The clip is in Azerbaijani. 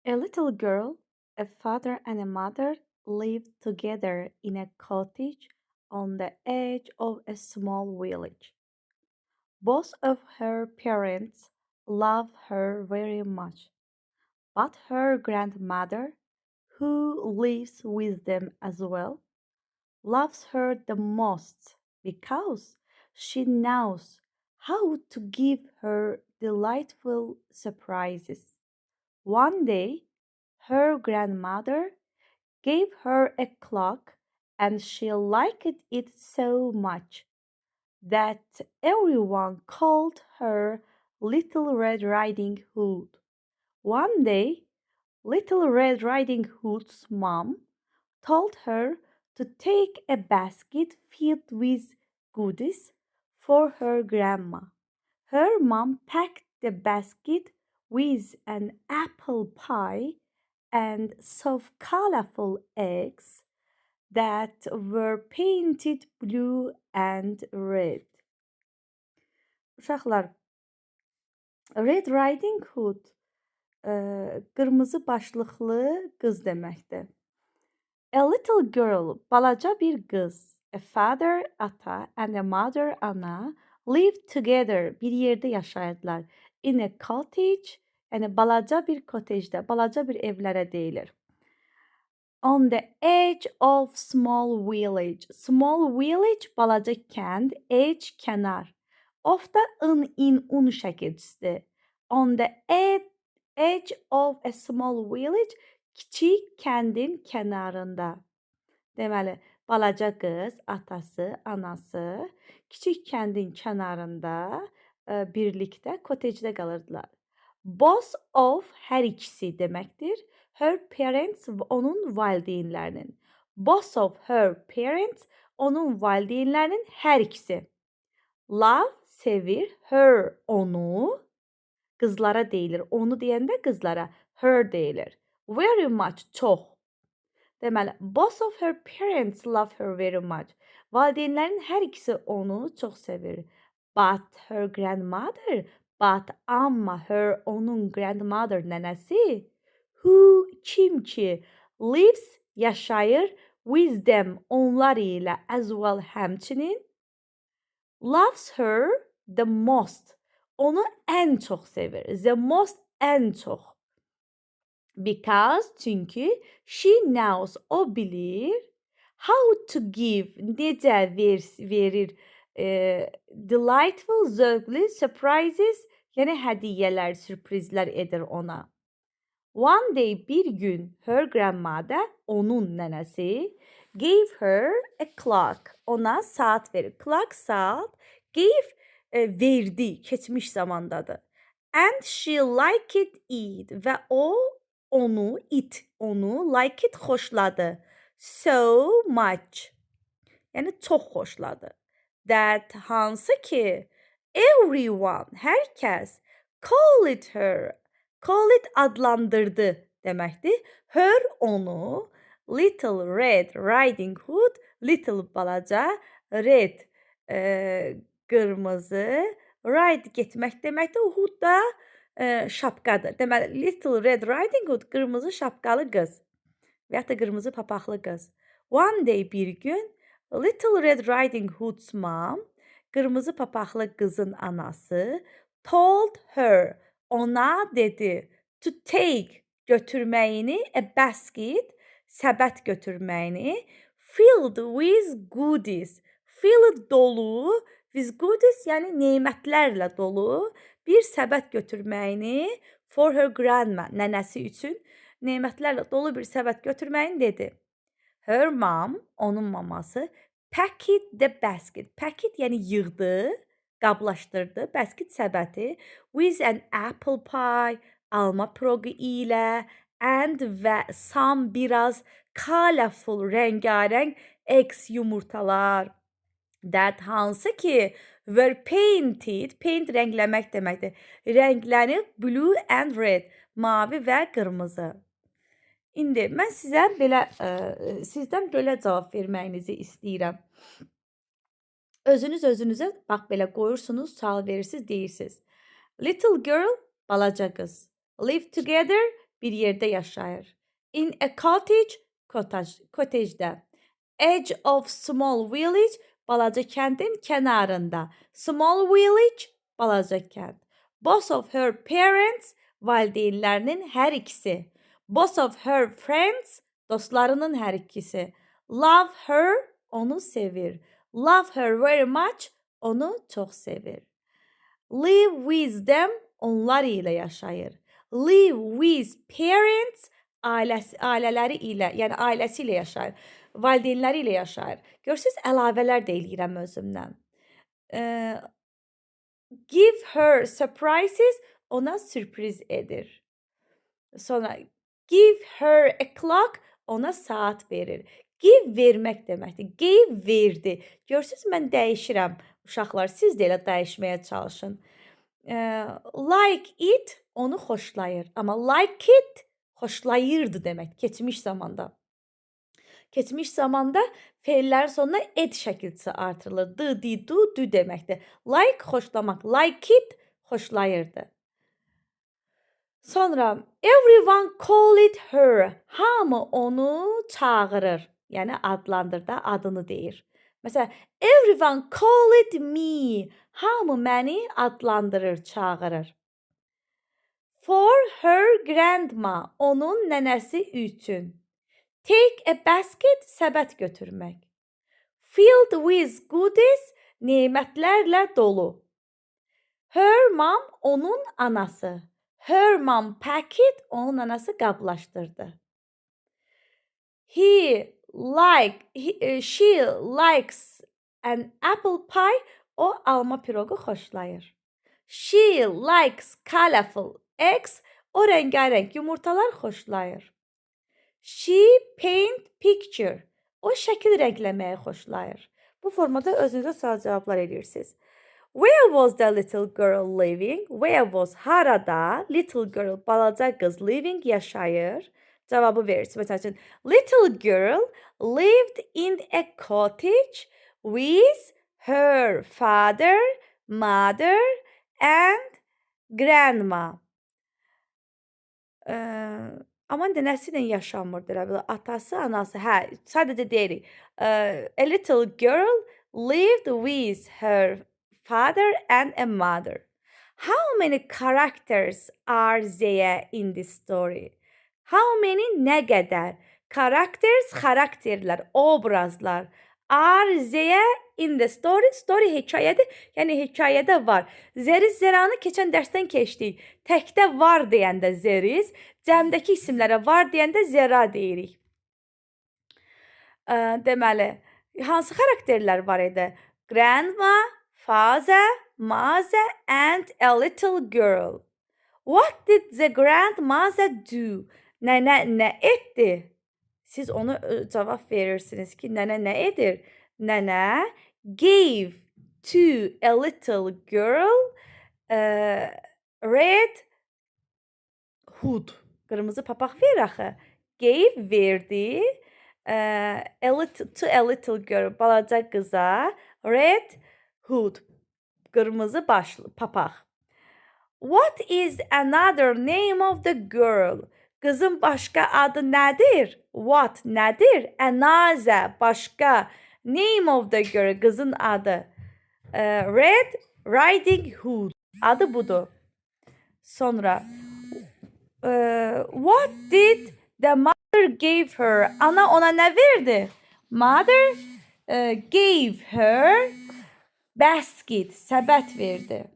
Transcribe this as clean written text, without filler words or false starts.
A little girl, a father and a mother lived together in a cottage on the edge of a small village. Both of her parents loved her very much, but her grandmother, who lives with them as well, loves her the most because she knows how to give her delightful surprises. One day, her grandmother gave her a clock and she liked it so much that everyone called her Little Red Riding Hood. One day, Little Red Riding Hood's mom told her to take a basket filled with goodies for her grandma. Her mom packed the basket with an apple pie and soft colorful eggs that were painted blue and red. Uşaqlar, Red Riding Hood qırmızı başlıqlı qız deməkdir. A little girl, balaca bir qız. A father, ata, and a mother, ana, lived together. Bir yerdə yaşayırdılar. In a cottage, yəni balaca bir cottagedə, balaca bir evlərə deyilir. On the edge of small village. Small village, balaca kənd, edge, kənar. Of da un şəkilçisidir. On the edge of a small village, kiçik kəndin kənarında. Deməli, balaca qız, atası, anası kiçik kəndin kənarında birlikdə kotecdə qalırdılar. Both of hər ikisi deməkdir. Her parents onun valideynlərinin. Both of her parents onun valideynlərinin hər ikisi. Love sevir, her onu. Qızlara deyilir. Onu deyəndə qızlara her deyilir. Very much çox. Deməli, both of her parents love her very much. Valideynlərin hər ikisi onu çox sevir. But her grandmother, amma onun grandmother nənəsi, who kim ki lives yaşayır with them onlar ilə as well həmçinin loves her the most. Onu ən çox sevir. The most ən çox. Because çünki she knows o bilir how to give necə verir delightful zövqlü surprises yəni hədiyyələr, sürprizlər edir ona. One day bir gün her grandmother onun nənəsi gave her a clock. Ona saat verir. Clock saat. Gave verdi. Keçmiş zamandadır. And she liked it və onu like it xoşladı. So much. Yəni çox xoşladı. That hansı ki everyone, hər kəs call it adlandırdı deməkdir. Her onu Little Red Riding Hood, little balaca, red qırmızı, ride getmək deməkdir. Hood da şapkadır. Deməli, Little Red Riding Hood qırmızı şapkalı qız və ya da qırmızı papaqlı qız. One day bir gün Little Red Riding Hood's mom, qırmızı papaqlı qızın anası, told her, ona dedi, to take, götürməyini, a basket, səbət götürməyini, filled with goodies, filled dolu, with goodies, yəni nemətlərlə dolu, bir səbət götürməyini for her grandma, nənəsi üçün nemətlərlə dolu bir səbət götürməyini dedi. Her mom, onun maması, packed the basket. Packed yəni yığdı, qablaşdırdı, basket səbəti with an apple pie, alma piroqu ilə and və some biraz colorful, rəngarəng eggs yumurtalar. That hansı ki were painted, paint rəngləmək deməkdir. Rənglənib blue and red, mavi və qırmızı. İndi mən sizdən belə cavab verməyinizi istəyirəm. Özünüzə bax belə qoyursunuz, sual verirsiniz, deyirsiniz. Little girl, balaca qız. Live together, bir yerdə yaşayır. In a cottagedə. Edge of small village, balaca kəndin kənarında. Small village, balaca kənd. Both of her parents, valideynlərinin hər ikisi. Both of her friends, dostlarının hər ikisi. Love her, onu sevir. Love her very much, onu çox sevir. Live with them, onlar ilə yaşayır. Live with parents, ailələri ilə, yəni ailəsi ilə yaşayır. Valideynləri ilə yaşayır. Görürsünüz, əlavələr də eləyirəm özümdən. Give her surprises, ona sürpriz edir. Sonra give her a clock, ona saat verir. Give vermək deməkdir. Give verdi. Görürsünüz, mən dəyişirəm. Uşaqlar, siz də elə dəyişməyə çalışın. Like it, onu xoşlayır. Amma like it, xoşlayırdı demək. Keçmiş zamanda. Keçmiş zamanda feillərin sonuna ed şəkilçisi artırılır. D, di, du, dü deməkdir. Like, xoşlamaq. Like it, xoşlayırdı. Sonra, everyone call it her. Hamı onu çağırır. Yəni, adlandır da, adını deyir. Məsələn, everyone call it me. Hamı məni adlandırır, çağırır. For her grandma, onun nənəsi üçün. Take a basket, səbət götürmək. Filled with goodies, nemətlərlə dolu. Her mom, onun anası. Her mom packet, onun anası qablaşdırdı. She likes an apple pie, o alma pirogu xoşlayır. She likes colorful eggs, o rəngarəng yumurtalar xoşlayır. She paint picture, o şəkil rəngləməyi xoşlayır. Bu formada özünüzə sual cavablar edirsiniz. Where was the little girl living? Where was harada? Little girl, balaca qız living, yaşayır. Cavabı verirsiniz. Məsəl üçün, little girl lived in a cottage with her father, mother and grandma. Amma nənəsi ilə yaşamırdı. Atası, anası. Hə, sadəcə deyirik. A little girl lived with her father and a mother. How many characters are there in this story? How many, nə qədər? Characters, xarakterlər, obrazlar. Are there in the story? Story hekayədir, yəni hekayədə var. Zeriz, zeranı keçən dərsdən keçdik. Təkdə var deyəndə zeriz, cəmdəki isimlərə var deyəndə zera deyirik. Deməli, hansı xarakterlər var idi? Grandma, father, mother and a little girl. What did the grandmother do? Nənə nə etdi? Siz onu cavab verirsiniz ki, nənə nə edir? Nənə gave to a little girl red hood. Qırmızı papaq verir axı. Gave verdi to a little girl, balaca qıza red hood. Qırmızı başlı papaq. What is another name of the girl? Qızın başqa adı nədir? What nədir? Another, başqa. Name of the girl, qızın adı. Red Riding Hood. Adı budur. Sonra what did the mother give her? Ana ona nə verdi? Mother gave her basket, səbət verdi.